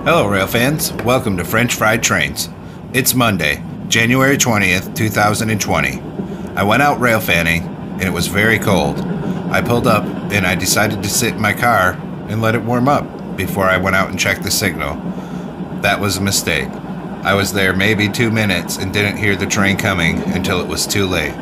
Hello rail fans, welcome to French Fried Trains. It's Monday, January 20th, 2020. I went out rail fanning and it was very cold. I pulled up and I decided to sit in my car and let it warm up before I went out and checked the signal. That was a mistake. I was there maybe 2 minutes and didn't hear the train coming until it was too late.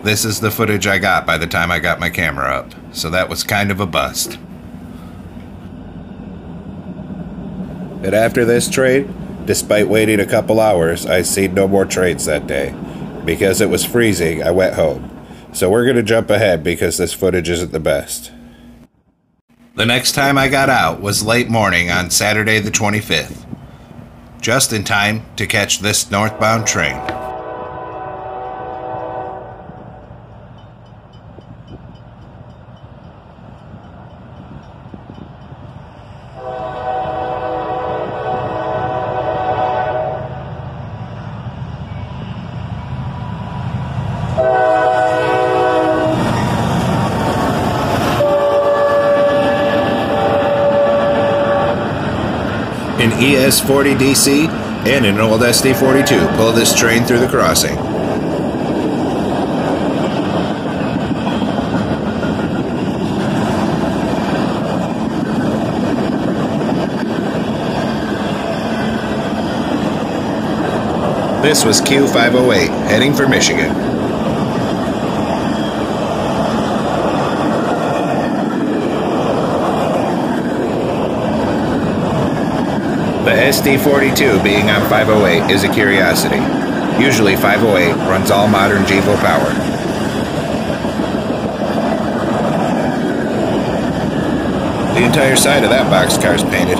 This is the footage I got by the time I got my camera up, so that was kind of a bust. And after this train, despite waiting a couple hours, I seen no more trains that day. Because it was freezing, I went home. So we're gonna jump ahead because this footage isn't the best. The next time I got out was late morning on Saturday the 25th. Just in time to catch this northbound train. An ES40DC and an old SD32 pull this train through the crossing. This was Q508 heading for Michigan. The SD42 being on 508 is a curiosity. Usually 508 runs all modern GEVO power. The entire side of that boxcar is painted.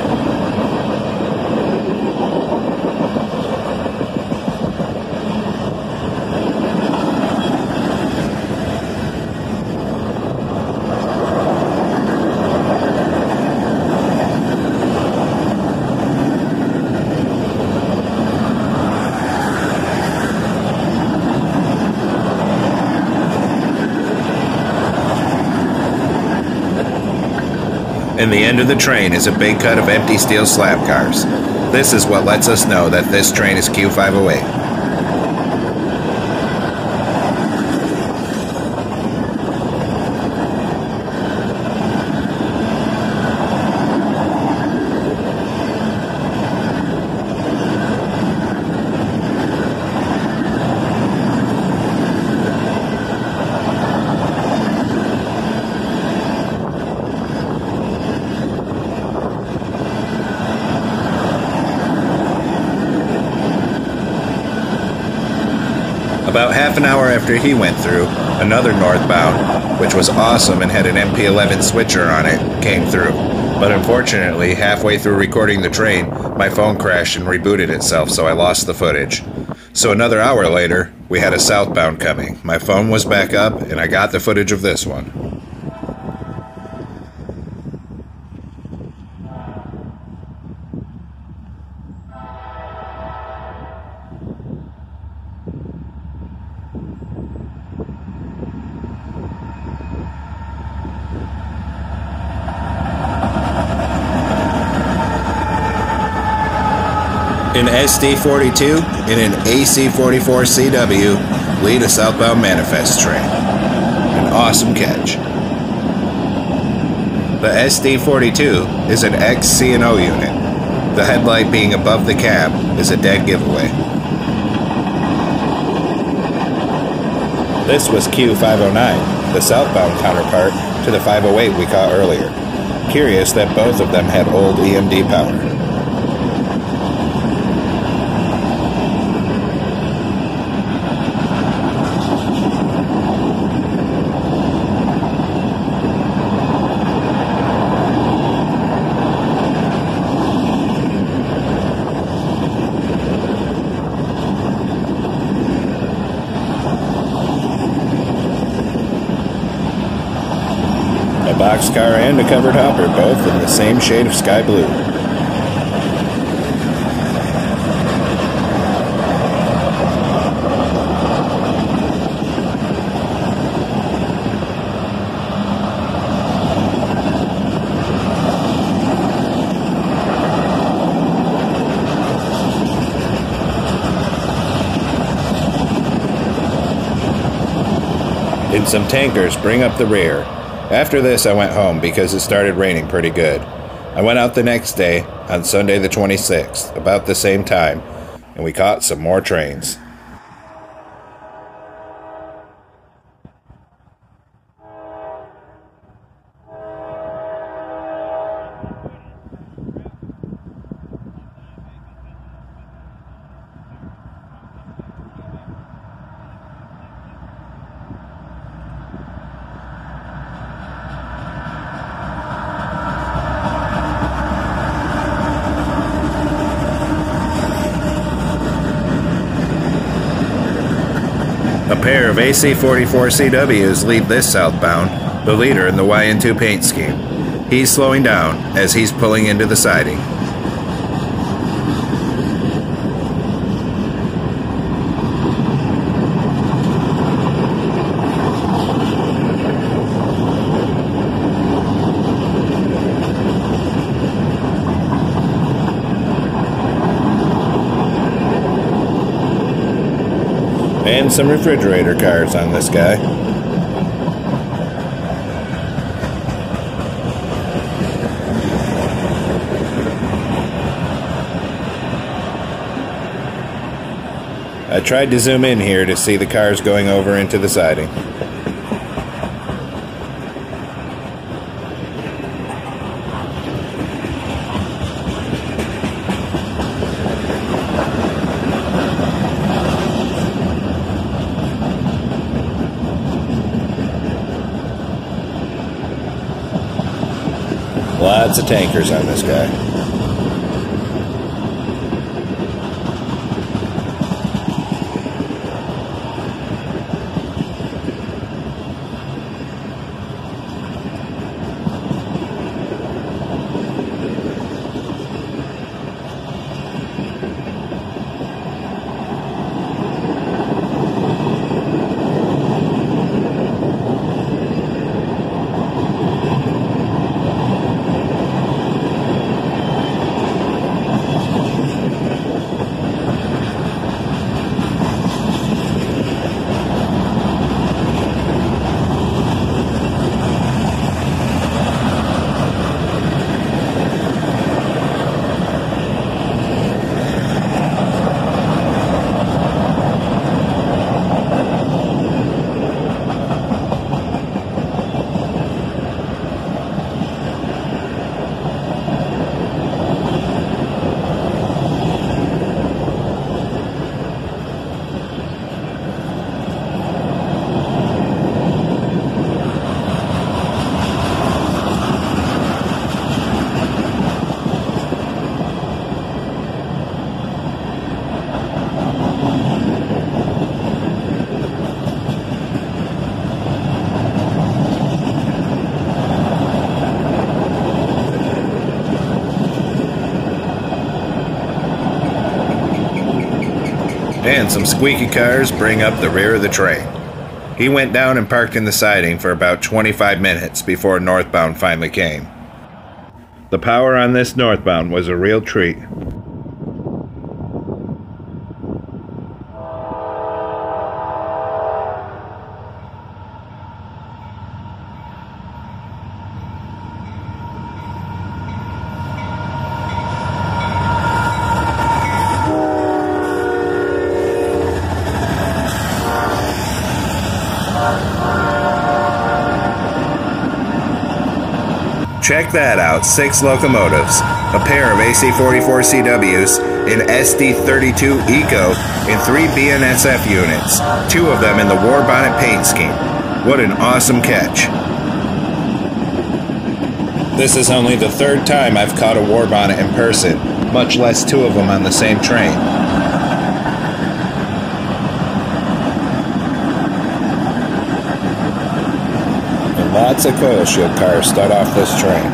And the end of the train is a big cut of empty steel slab cars. This is what lets us know that this train is Q508. About half an hour after he went through, another northbound, which was awesome and had an MP11 switcher on it, came through. But unfortunately, halfway through recording the train, my phone crashed and rebooted itself, so I lost the footage. So another hour later, we had a southbound coming. My phone was back up, and I got the footage of this one. An SD42 and an AC44CW lead a southbound manifest train. An awesome catch. The SD42 is an ex-C&O unit. The headlight being above the cab is a dead giveaway. This was Q509, the southbound counterpart to the 508 we caught earlier. Curious that both of them had old EMD power. A boxcar and a covered hopper, both in the same shade of sky blue. and some tankers bring up the rear. After this, I went home because it started raining pretty good. I went out the next day, on Sunday the 26th, about the same time, and we caught some more trains. A pair of AC44 CWs lead this southbound, the leader in the YN2 paint scheme. He's slowing down as he's pulling into the siding. And some refrigerator cars on this guy. I tried to zoom in here to see the cars going over into the siding. Lots of tankers on this guy. And some squeaky cars bring up the rear of the train. He went down and parked in the siding for about 25 minutes before northbound finally came. The power on this northbound was a real treat. Check that out, 6 locomotives, a pair of AC44 CWs, an sd32 Eco, and 3 BNSF units, 2 of them in the warbonnet paint scheme. What an awesome catch. This is only the 3rd time I've caught a warbonnet in person, much less 2 of them on the same train. Lots of coil shield cars start off this train.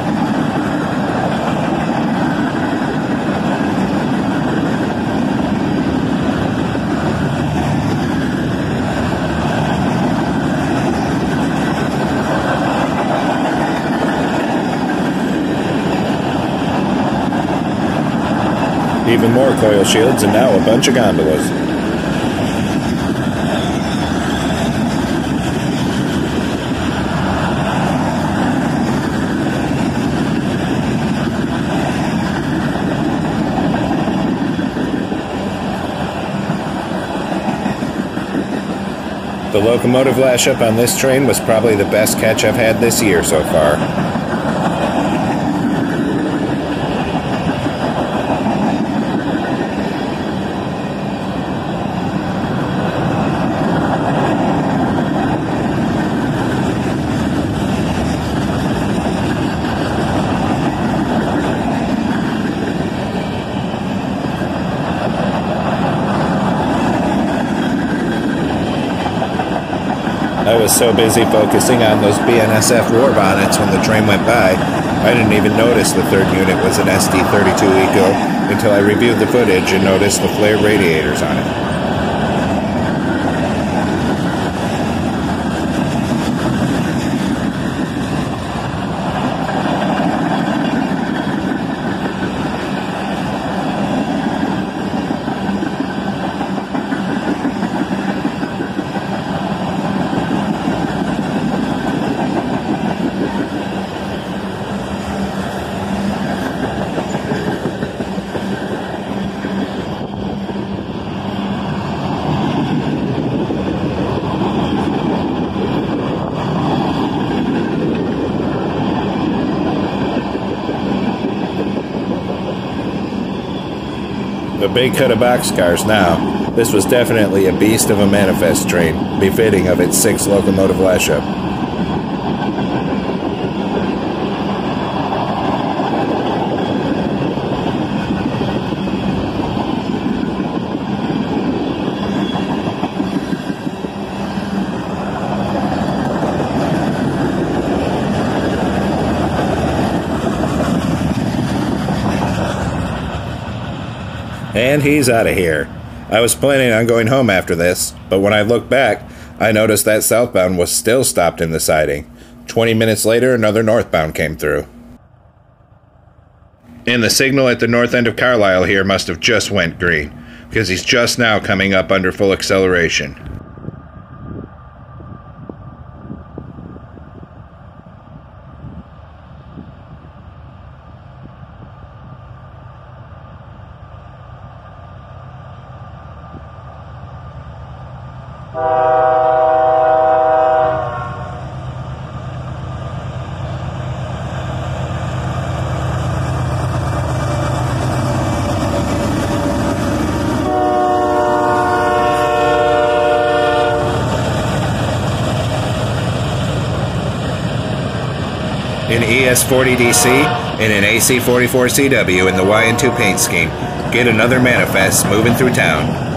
Even more coil shields and now a bunch of gondolas. The locomotive lash-up on this train was probably the best catch I've had this year so far. I was so busy focusing on those BNSF warbonnets when the train went by, I didn't even notice the third unit was an sd32 Eco until I reviewed the footage and noticed the flared radiators on it. A big cut of boxcars now. This was definitely a beast of a manifest train, befitting of its 6 locomotive lash-up. And he's out of here. I was planning on going home after this, but when I looked back, I noticed that southbound was still stopped in the siding. 20 minutes later, another northbound came through. And the signal at the north end of Carlisle here must have just went green, because he's just now coming up under full acceleration. An ES40DC and an AC44CW in the Y&2 paint scheme. Get another manifest moving through town.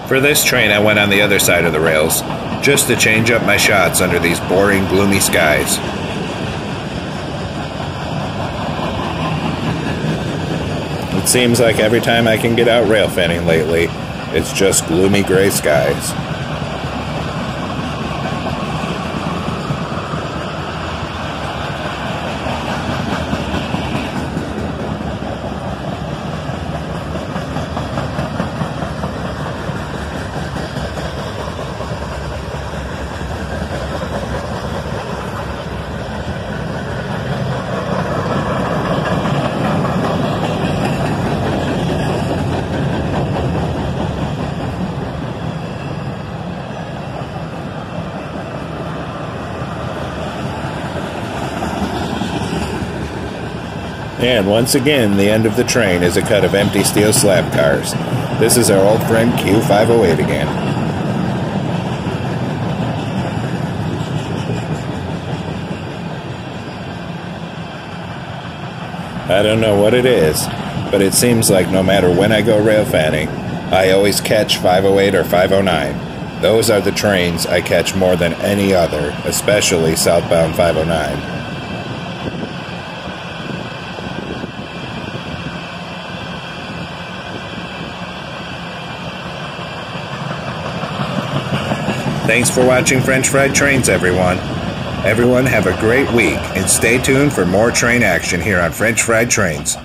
For this train, I went on the other side of the rails, just to change up my shots under these boring, gloomy skies. It seems like every time I can get out rail fanning lately, it's just gloomy gray skies. And once again, the end of the train is a cut of empty steel slab cars. This is our old friend Q508 again. I don't know what it is, but it seems like no matter when I go rail fanning, I always catch 508 or 509. Those are the trains I catch more than any other, especially southbound 509. Thanks for watching French Fried Trains, everyone. Everyone have a great week and stay tuned for more train action here on French Fried Trains.